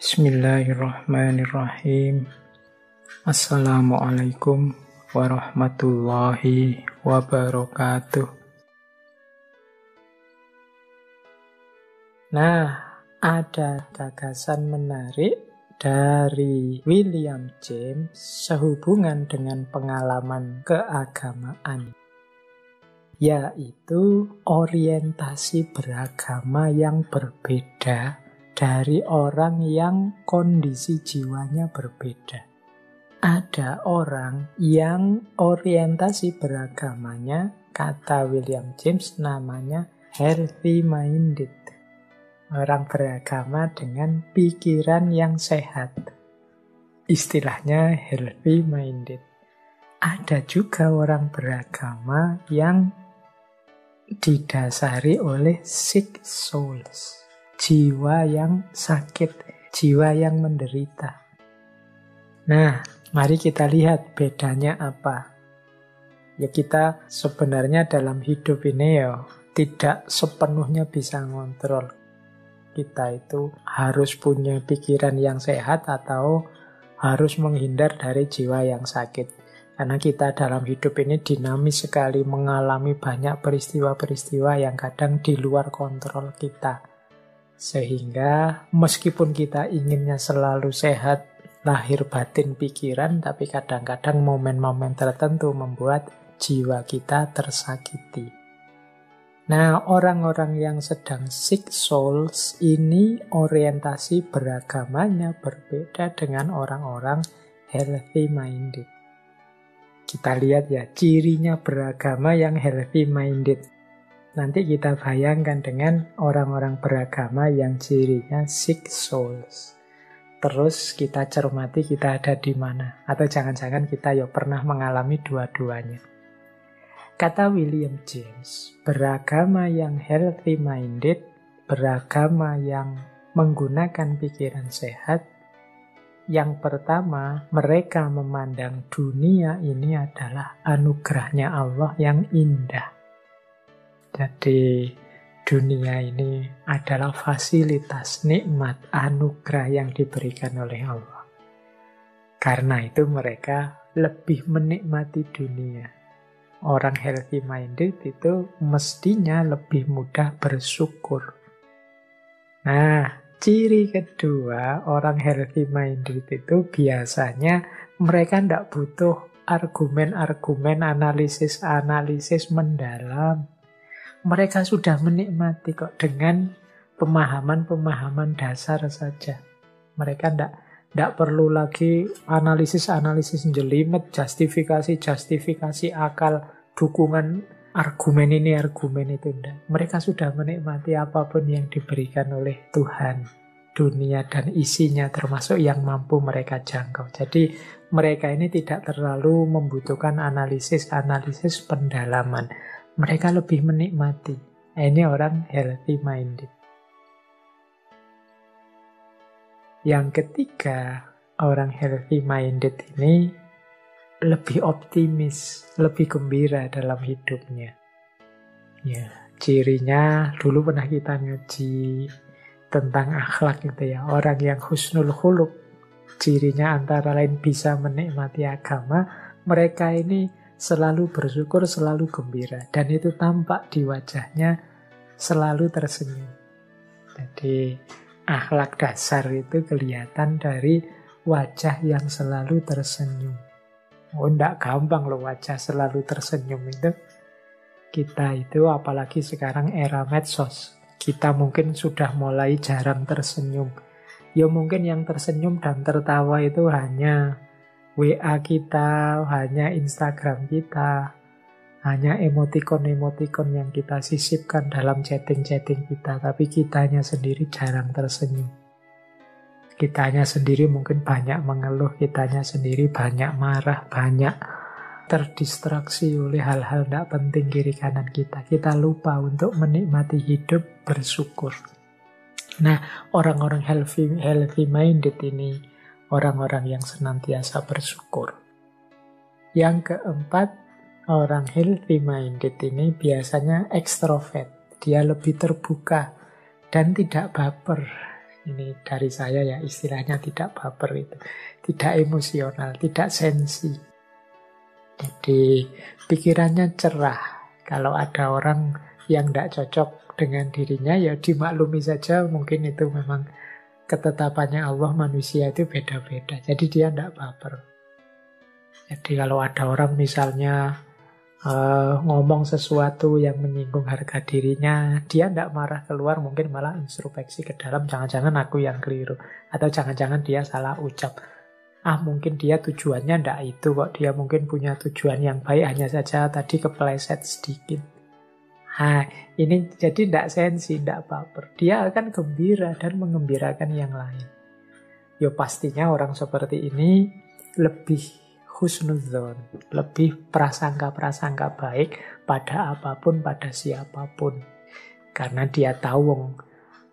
Bismillahirrahmanirrahim. Assalamualaikum warahmatullahi wabarakatuh. Nah, ada gagasan menarik dari William James sehubungan dengan pengalaman keagamaan, yaitu orientasi beragama yang berbeda dari orang yang kondisi jiwanya berbeda. Ada orang yang orientasi beragamanya, kata William James, namanya healthy minded. Orang beragama dengan pikiran yang sehat. Istilahnya healthy minded. Ada juga orang beragama yang didasari oleh sick souls. Jiwa yang sakit, jiwa yang menderita. Nah, mari kita lihat bedanya apa. Ya, kita sebenarnya dalam hidup ini tidak sepenuhnya bisa ngontrol. Kita itu harus punya pikiran yang sehat atau harus menghindar dari jiwa yang sakit. Karena kita dalam hidup ini dinamis sekali, mengalami banyak peristiwa-peristiwa yang kadang di luar kontrol kita. Sehingga meskipun kita inginnya selalu sehat, lahir batin pikiran, tapi kadang-kadang momen-momen tertentu membuat jiwa kita tersakiti. Nah, orang-orang yang sedang sick souls ini orientasi beragamanya berbeda dengan orang-orang healthy minded. Kita lihat ya, cirinya beragama yang healthy minded. Nanti kita bayangkan dengan orang-orang beragama yang cirinya sick souls. Terus kita cermati kita ada di mana. Atau jangan-jangan kita pernah mengalami dua-duanya. Kata William James, beragama yang healthy minded, beragama yang menggunakan pikiran sehat, yang pertama, mereka memandang dunia ini adalah anugerahnya Allah yang indah. Jadi dunia ini adalah fasilitas, nikmat, anugerah yang diberikan oleh Allah. Karena itu mereka lebih menikmati dunia. Orang healthy minded itu mestinya lebih mudah bersyukur. Nah, ciri kedua orang healthy minded itu biasanya mereka tidak butuh argumen-argumen, analisis-analisis mendalam. Mereka sudah menikmati kok dengan pemahaman-pemahaman dasar saja. Mereka tidak perlu lagi analisis-analisis jelimet, justifikasi akal, dukungan argumen ini, argumen itu. Tidak. Mereka sudah menikmati apapun yang diberikan oleh Tuhan. Dunia dan isinya termasuk yang mampu mereka jangkau. Jadi mereka ini tidak terlalu membutuhkan analisis-analisis pendalaman. Mereka lebih menikmati. Ini orang healthy minded. Yang ketiga, orang healthy minded ini lebih optimis, lebih gembira dalam hidupnya. Ya, cirinya dulu pernah kita ngaji tentang akhlak gitu ya. Orang yang husnul khuluq, cirinya antara lain bisa menikmati agama, mereka ini selalu bersyukur, selalu gembira. Dan itu tampak di wajahnya selalu tersenyum. Jadi akhlak dasar itu kelihatan dari wajah yang selalu tersenyum. Oh, enggak gampang loh wajah selalu tersenyum itu. Kita itu apalagi sekarang era medsos. Kita mungkin sudah mulai jarang tersenyum. Ya mungkin yang tersenyum dan tertawa itu hanya WA kita, hanya Instagram kita, hanya emotikon-emotikon yang kita sisipkan dalam chatting-chatting kita, tapi kitanya sendiri jarang tersenyum. Kitanya sendiri mungkin banyak mengeluh, kitanya sendiri banyak marah, banyak terdistraksi oleh hal-hal tidak penting kiri kanan kita. Kita lupa untuk menikmati hidup, bersyukur. Nah, orang-orang healthy minded ini orang-orang yang senantiasa bersyukur. Yang keempat, orang healthy minded ini biasanya ekstrovert. Dia lebih terbuka dan tidak baper. Ini dari saya ya, istilahnya tidak baper itu. Tidak emosional, tidak sensi. Jadi pikirannya cerah. Kalau ada orang yang tidak cocok dengan dirinya, ya dimaklumi saja. Mungkin itu memang ketetapannya Allah, manusia itu beda-beda. Jadi dia tidak baper. Jadi kalau ada orang misalnya ngomong sesuatu yang menyinggung harga dirinya, dia tidak marah keluar, mungkin malah introspeksi ke dalam, jangan-jangan aku yang keliru, atau jangan-jangan dia salah ucap. Mungkin dia tujuannya tidak itu kok, dia mungkin punya tujuan yang baik, hanya saja tadi kepleset sedikit. Ini jadi tidak sensi, tidak baper. Dia akan gembira dan mengembirakan yang lain. Ya pastinya orang seperti ini lebih husnudzon, lebih prasangka-prasangka baik pada apapun, pada siapapun. Karena dia tahu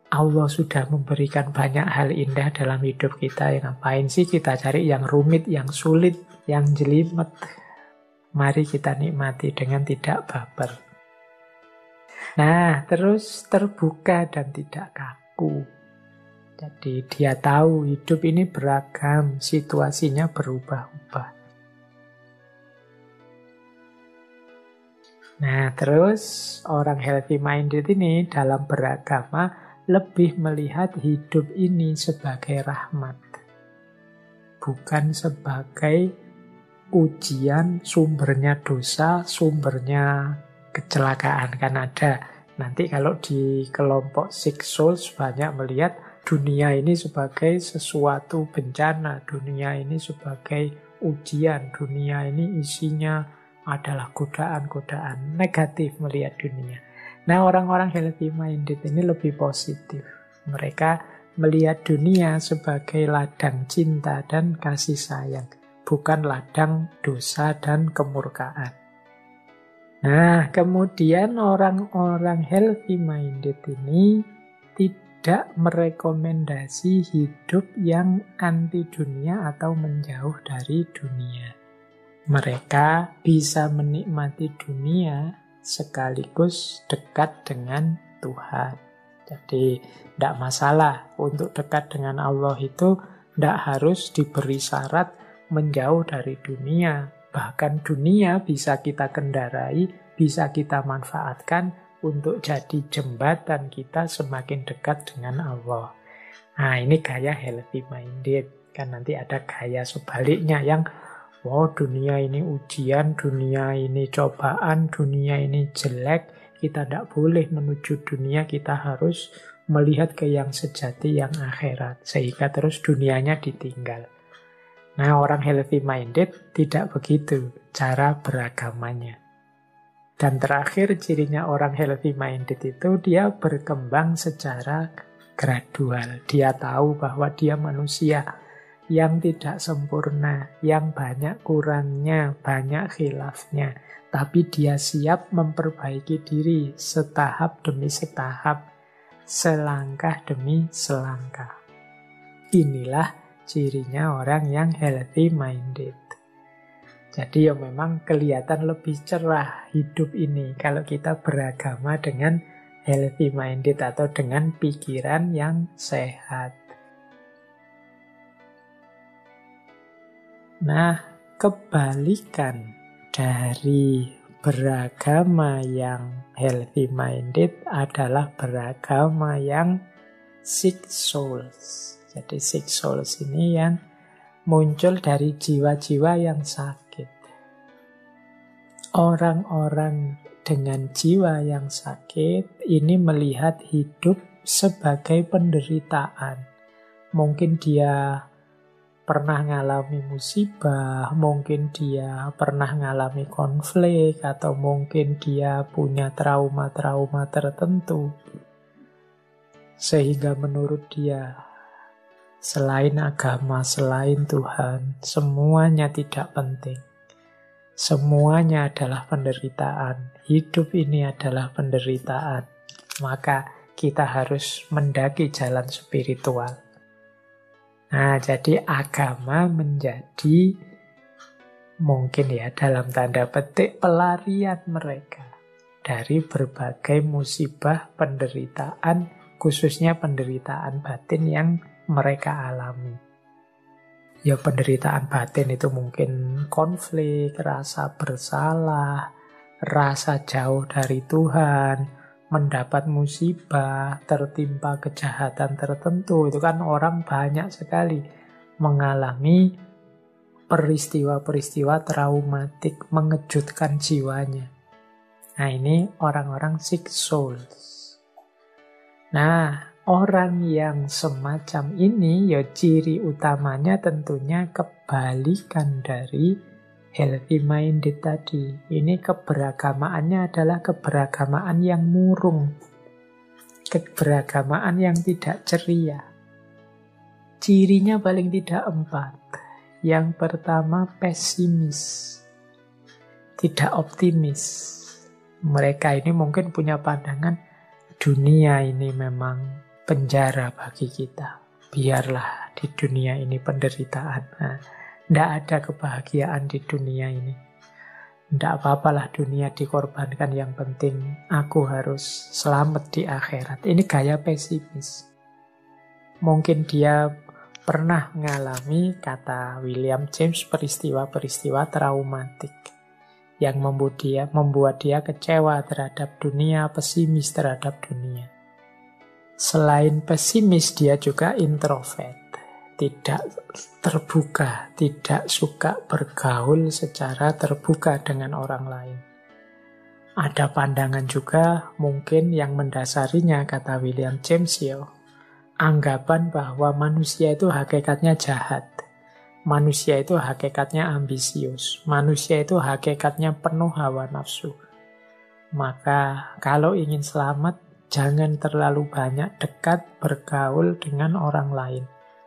Allah sudah memberikan banyak hal indah dalam hidup kita. Yang ngapain sih kita cari yang rumit, yang sulit, yang jelimet? Mari kita nikmati dengan tidak baper. Nah, terus terbuka dan tidak kaku. Jadi dia tahu hidup ini beragam, situasinya berubah-ubah. Nah, terus orang healthy minded ini dalam beragama lebih melihat hidup ini sebagai rahmat. Bukan sebagai ujian, sumbernya dosa, sumbernya kecelakaan. Kan ada. Nanti kalau di kelompok Six Souls banyak melihat dunia ini sebagai sesuatu bencana. Dunia ini sebagai ujian. Dunia ini isinya adalah godaan-godaan negatif melihat dunia. Nah, orang-orang healthy minded ini lebih positif. Mereka melihat dunia sebagai ladang cinta dan kasih sayang, bukan ladang dosa dan kemurkaan. Nah, kemudian orang-orang healthy minded ini tidak merekomendasi hidup yang anti dunia atau menjauh dari dunia. Mereka bisa menikmati dunia sekaligus dekat dengan Tuhan. Jadi tidak masalah untuk dekat dengan Allah itu, tidak harus diberi syarat menjauh dari dunia. Bahkan dunia bisa kita kendarai, bisa kita manfaatkan untuk jadi jembatan kita semakin dekat dengan Allah. Nah, ini gaya healthy minded. Kan nanti ada gaya sebaliknya yang dunia ini ujian, dunia ini cobaan, dunia ini jelek. Kita tidak boleh menuju dunia, kita harus melihat ke yang sejati, yang akhirat. Sehingga terus dunianya ditinggal. Nah, orang healthy minded tidak begitu cara beragamanya. Dan terakhir cirinya orang healthy minded itu dia berkembang secara gradual. Dia tahu bahwa dia manusia yang tidak sempurna, yang banyak kurangnya, banyak khilafnya. Tapi dia siap memperbaiki diri setahap demi setahap, selangkah demi selangkah. Inilah cirinya orang yang healthy minded. Jadi ya memang kelihatan lebih cerah hidup ini kalau kita beragama dengan healthy minded atau dengan pikiran yang sehat. Nah, kebalikan dari beragama yang healthy minded adalah beragama yang sick souls. Jadi sick souls ini yang muncul dari jiwa-jiwa yang sakit. Orang-orang dengan jiwa yang sakit ini melihat hidup sebagai penderitaan. Mungkin dia pernah ngalami musibah, mungkin dia pernah ngalami konflik, atau mungkin dia punya trauma-trauma tertentu. Sehingga menurut dia, selain agama, selain Tuhan, semuanya tidak penting. Semuanya adalah penderitaan. Hidup ini adalah penderitaan. Maka kita harus mendaki jalan spiritual. Nah, jadi agama menjadi mungkin ya dalam tanda petik pelarian mereka dari berbagai musibah, penderitaan, khususnya penderitaan batin yang mereka alami. Ya penderitaan batin itu mungkin konflik, rasa bersalah, rasa jauh dari Tuhan, mendapat musibah, tertimpa kejahatan tertentu. Itu kan orang banyak sekali mengalami peristiwa-peristiwa traumatik mengejutkan jiwanya. Nah ini orang-orang sick souls. Nah orang yang semacam ini ya ciri utamanya tentunya kebalikan dari healthy minded tadi. Ini keberagamaannya adalah keberagamaan yang murung. Keberagamaan yang tidak ceria. Cirinya paling tidak 4. Yang pertama pesimis. Tidak optimis. Mereka ini mungkin punya pandangan dunia ini memang penjara bagi kita. Biarlah di dunia ini penderitaan. Tidak ada kebahagiaan di dunia ini. Tidak apa-apalah dunia dikorbankan, yang penting aku harus selamat di akhirat. Ini gaya pesimis. Mungkin dia pernah mengalami, kata William James, peristiwa-peristiwa traumatik yang membuat dia kecewa terhadap dunia, pesimis terhadap dunia. Selain pesimis, dia juga introvert. Tidak terbuka, tidak suka bergaul secara terbuka dengan orang lain. Ada pandangan juga mungkin yang mendasarinya, kata William James, anggapan bahwa manusia itu hakikatnya jahat. Manusia itu hakikatnya ambisius. Manusia itu hakikatnya penuh hawa nafsu. Maka kalau ingin selamat, jangan terlalu banyak dekat bergaul dengan orang lain.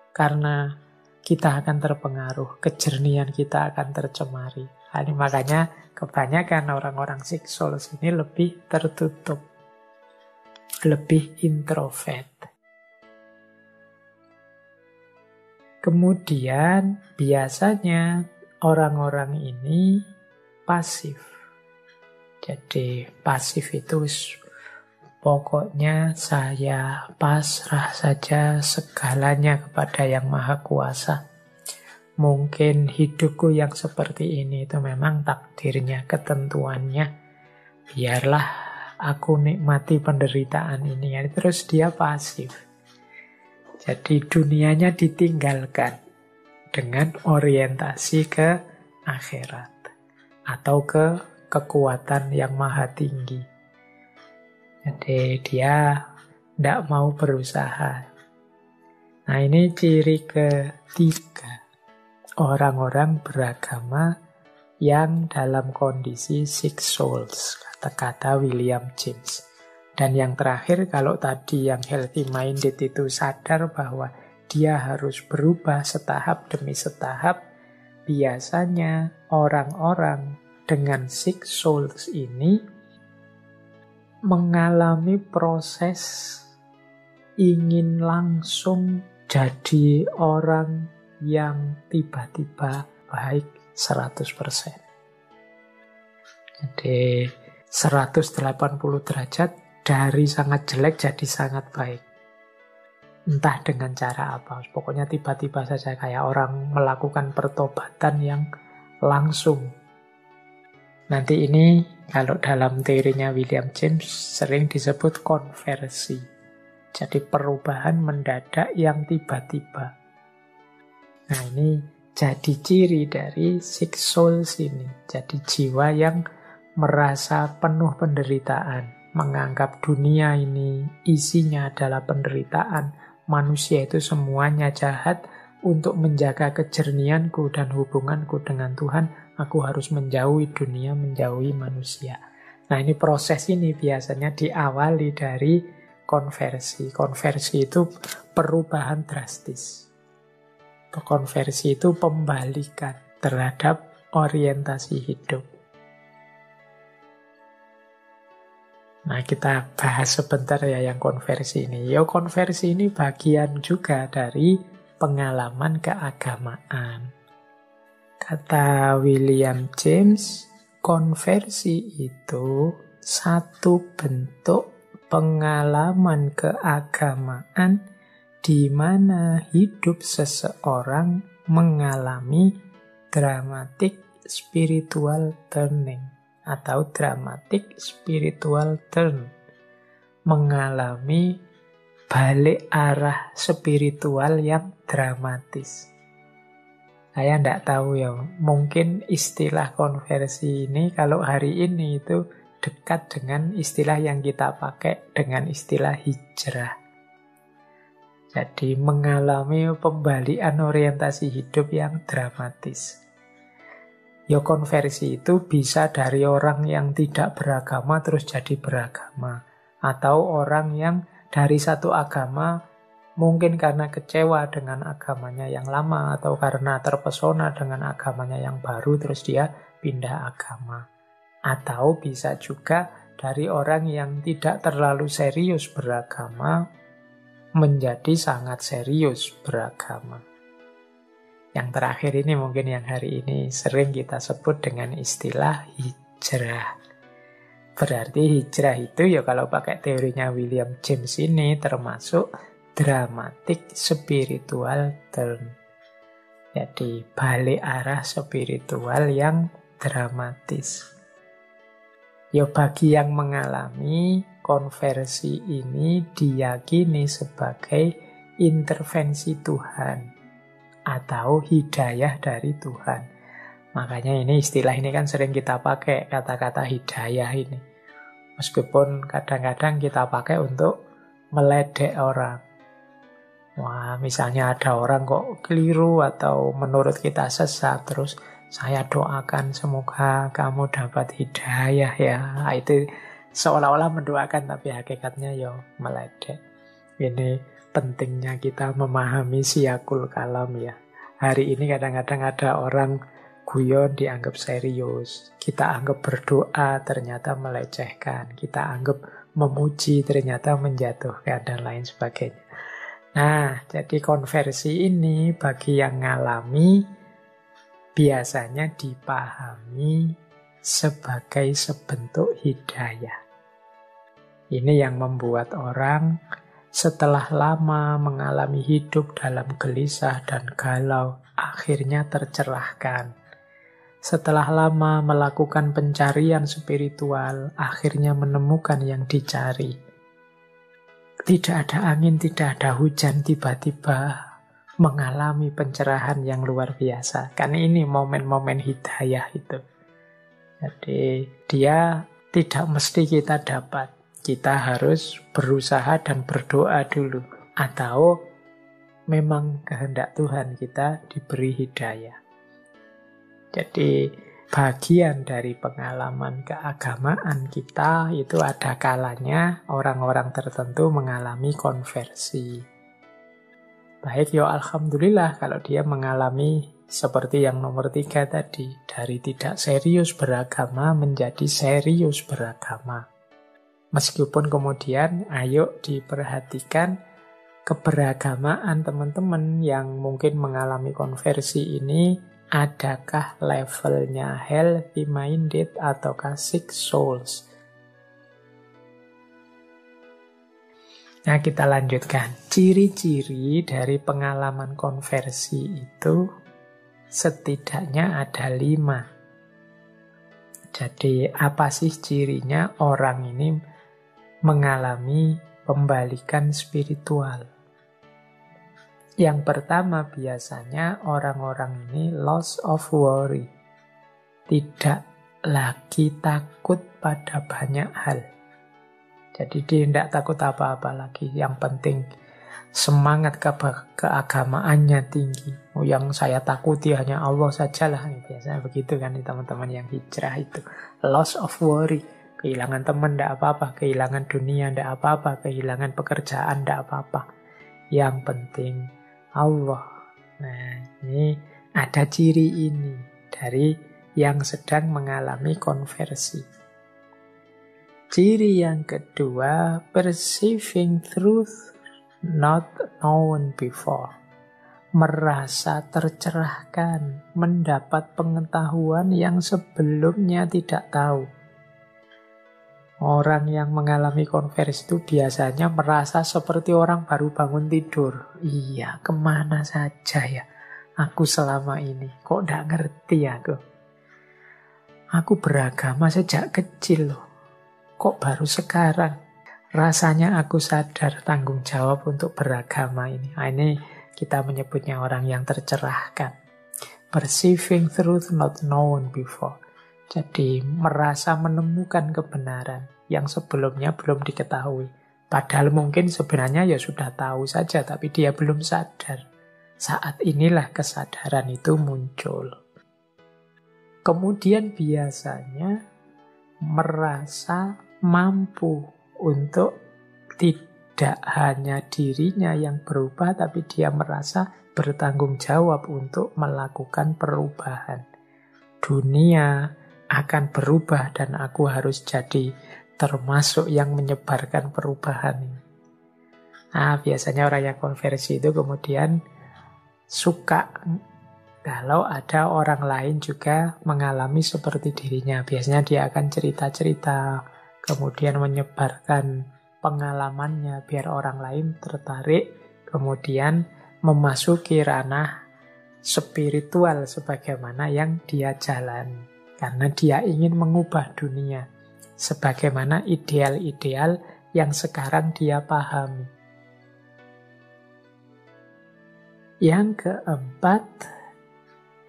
Karena kita akan terpengaruh, kejernihan kita akan tercemari. Ini makanya kebanyakan orang-orang sick souls ini lebih tertutup, lebih introvert. Kemudian biasanya orang-orang ini pasif. Jadi pasif itu pokoknya saya pasrah saja segalanya kepada Yang Maha Kuasa. Mungkin hidupku yang seperti ini itu memang takdirnya, ketentuannya. Biarlah aku nikmati penderitaan ini. Terus dia pasif. Jadi dunianya ditinggalkan dengan orientasi ke akhirat atau ke kekuatan yang maha tinggi. Jadi dia tidak mau berusaha. Nah ini ciri ketiga orang-orang beragama yang dalam kondisi sick souls, kata-kata William James. Dan yang terakhir, kalau tadi yang healthy minded itu sadar bahwa dia harus berubah setahap demi setahap, biasanya orang-orang dengan sick souls ini mengalami proses ingin langsung jadi orang yang tiba-tiba baik 100%. Jadi 180 derajat dari sangat jelek jadi sangat baik. Entah dengan cara apa, pokoknya tiba-tiba saja kayak orang melakukan pertobatan yang langsung. Nanti ini kalau dalam teorinya William James sering disebut konversi. Jadi perubahan mendadak yang tiba-tiba. Nah ini jadi ciri dari sick souls ini. Jadi jiwa yang merasa penuh penderitaan. Menganggap dunia ini isinya adalah penderitaan. Manusia itu semuanya jahat. Untuk menjaga kejernihanku dan hubunganku dengan Tuhan, aku harus menjauhi dunia, menjauhi manusia. Nah ini proses ini biasanya diawali dari konversi. Konversi itu perubahan drastis. Konversi itu pembalikan terhadap orientasi hidup. Nah kita bahas sebentar ya yang konversi ini. Konversi ini bagian juga dari pengalaman keagamaan. Kata William James, konversi itu satu bentuk pengalaman keagamaan di mana hidup seseorang mengalami dramatic spiritual turning atau dramatic spiritual turn, mengalami balik arah spiritual yang dramatis. Saya tidak tahu ya, mungkin istilah konversi ini kalau hari ini itu dekat dengan istilah yang kita pakai dengan istilah hijrah. Jadi mengalami pembalikan orientasi hidup yang dramatis. Ya konversi itu bisa dari orang yang tidak beragama terus jadi beragama. Atau orang yang dari satu agama mungkin karena kecewa dengan agamanya yang lama atau karena terpesona dengan agamanya yang baru terus dia pindah agama. Atau bisa juga dari orang yang tidak terlalu serius beragama menjadi sangat serius beragama. Yang terakhir ini mungkin yang hari ini sering kita sebut dengan istilah hijrah. Berarti hijrah itu ya kalau pakai teorinya William James ini termasuk dramatic spiritual turn. Jadi balik arah spiritual yang dramatis. Ya bagi yang mengalami konversi ini diyakini sebagai intervensi Tuhan atau hidayah dari Tuhan. Makanya ini istilah ini kan sering kita pakai, kata-kata hidayah ini. Meskipun kadang-kadang kita pakai untuk meledek orang. Wah, misalnya ada orang kok keliru atau menurut kita sesat, terus saya doakan semoga kamu dapat hidayah ya. Nah, itu seolah-olah mendoakan tapi hakikatnya ya meledek. Ini pentingnya kita memahami siyakul kalam ya. Hari ini kadang-kadang ada orang guyon dianggap serius. Kita anggap berdoa ternyata melecehkan. Kita anggap memuji ternyata menjatuhkan dan lain sebagainya. Nah, jadi konversi ini bagi yang ngalami biasanya dipahami sebagai sebentuk hidayah. Ini yang membuat orang setelah lama mengalami hidup dalam gelisah dan galau, akhirnya tercerahkan. Setelah lama melakukan pencarian spiritual, akhirnya menemukan yang dicari. Tidak ada angin, tidak ada hujan, tiba-tiba mengalami pencerahan yang luar biasa. Kan ini momen-momen hidayah itu. Jadi dia tidak mesti kita dapat. Kita harus berusaha dan berdoa dulu. Atau memang kehendak Tuhan kita diberi hidayah. Jadi bagian dari pengalaman keagamaan kita itu ada kalanya orang-orang tertentu mengalami konversi. Baik, ya alhamdulillah kalau dia mengalami seperti yang nomor 3 tadi. Dari tidak serius beragama menjadi serius beragama. Meskipun kemudian ayo diperhatikan keberagamaan teman-teman yang mungkin mengalami konversi ini. Adakah levelnya healthy minded ataukah sick souls? Nah, kita lanjutkan. Ciri-ciri dari pengalaman konversi itu setidaknya ada 5. Jadi, apa sih cirinya orang ini mengalami pembalikan spiritual? Yang pertama biasanya orang-orang ini loss of worry. Tidak lagi takut pada banyak hal. Jadi dia tidak takut apa-apa lagi. Yang penting semangat keagamaannya tinggi. Yang saya takuti hanya Allah sajalah. Biasanya begitu kan teman-teman yang hijrah itu. Loss of worry. Kehilangan teman tidak apa-apa. Kehilangan dunia tidak apa-apa. Kehilangan pekerjaan tidak apa-apa. Yang penting Allah. Nah, ini ada ciri ini dari yang sedang mengalami konversi. Ciri yang kedua, perceiving truth not known before. Merasa tercerahkan, mendapat pengetahuan yang sebelumnya tidak tahu. Orang yang mengalami konversi itu biasanya merasa seperti orang baru bangun tidur. Iya, kemana saja ya aku selama ini? Kok nggak ngerti aku? Aku beragama sejak kecil loh. Kok baru sekarang? Rasanya aku sadar tanggung jawab untuk beragama ini. Nah, ini kita menyebutnya orang yang tercerahkan. Perceiving truth not known before. Jadi merasa menemukan kebenaran yang sebelumnya belum diketahui. Padahal mungkin sebenarnya ya sudah tahu saja, tapi dia belum sadar. Saat inilah kesadaran itu muncul. Kemudian biasanya merasa mampu untuk tidak hanya dirinya yang berubah, tapi dia merasa bertanggung jawab untuk melakukan perubahan. Dunia akan berubah dan aku harus jadi termasuk yang menyebarkan perubahan ini. Nah, biasanya orang yang konversi itu kemudian suka kalau ada orang lain juga mengalami seperti dirinya. Biasanya dia akan cerita-cerita, kemudian menyebarkan pengalamannya biar orang lain tertarik, kemudian memasuki ranah spiritual sebagaimana yang dia jalani. Karena dia ingin mengubah dunia sebagaimana ideal-ideal yang sekarang dia pahami. Yang keempat,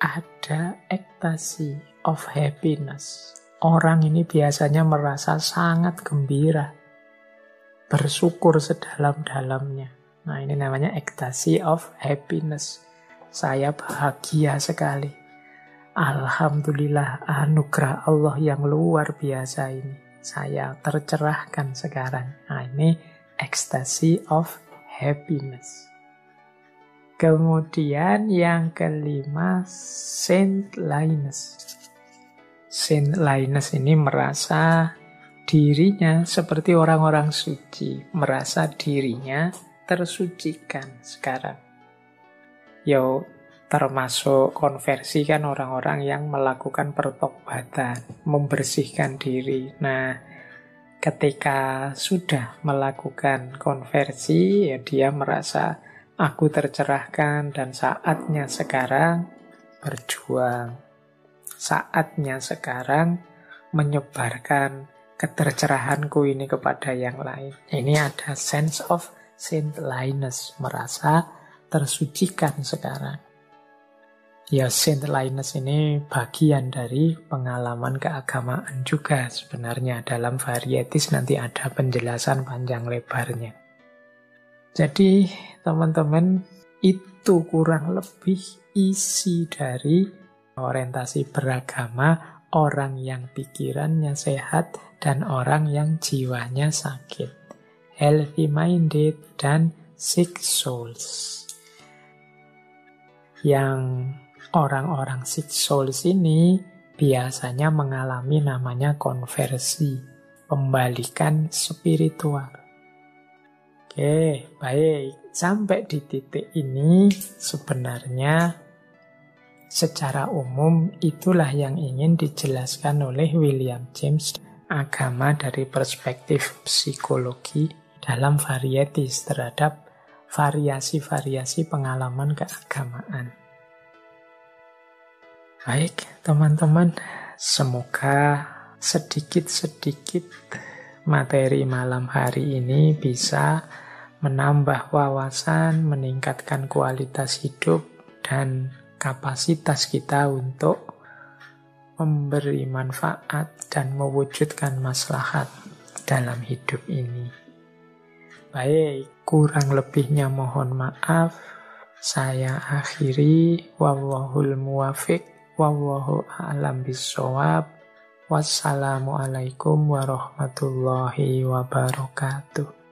ada ecstasy of happiness. Orang ini biasanya merasa sangat gembira, bersyukur sedalam-dalamnya. Nah, ini namanya ecstasy of happiness. Saya bahagia sekali. Alhamdulillah, anugerah Allah yang luar biasa ini. Saya tercerahkan sekarang. Nah, ini ecstasy of happiness. Kemudian yang kelima, saintliness. Saintliness ini merasa dirinya seperti orang-orang suci. Merasa dirinya tersucikan sekarang. Termasuk konversi kan orang-orang yang melakukan pertobatan, membersihkan diri. Nah, ketika sudah melakukan konversi, ya dia merasa aku tercerahkan dan saatnya sekarang berjuang. Saatnya sekarang menyebarkan ketercerahanku ini kepada yang lain. Ini ada sense of saintliness, merasa tersucikan sekarang. Ya, saintliness ini bagian dari pengalaman keagamaan juga sebenarnya. Dalam varieties nanti ada penjelasan panjang lebarnya. Jadi teman-teman, itu kurang lebih isi dari orientasi beragama orang yang pikirannya sehat dan orang yang jiwanya sakit. Healthy minded dan sick souls. Yang orang-orang sick souls ini biasanya mengalami namanya konversi, pembalikan spiritual. Oke, baik. Sampai di titik ini sebenarnya secara umum itulah yang ingin dijelaskan oleh William James, agama dari perspektif psikologi dalam varieties terhadap variasi-variasi pengalaman keagamaan. Baik, teman-teman, semoga sedikit-sedikit materi malam hari ini bisa menambah wawasan, meningkatkan kualitas hidup, dan kapasitas kita untuk memberi manfaat dan mewujudkan maslahat dalam hidup ini. Baik, kurang lebihnya mohon maaf. Saya akhiri. Wallahul muwafiq. Wallahu a'lam bishawab. Wassalamualaikum warahmatullahi wabarakatuh.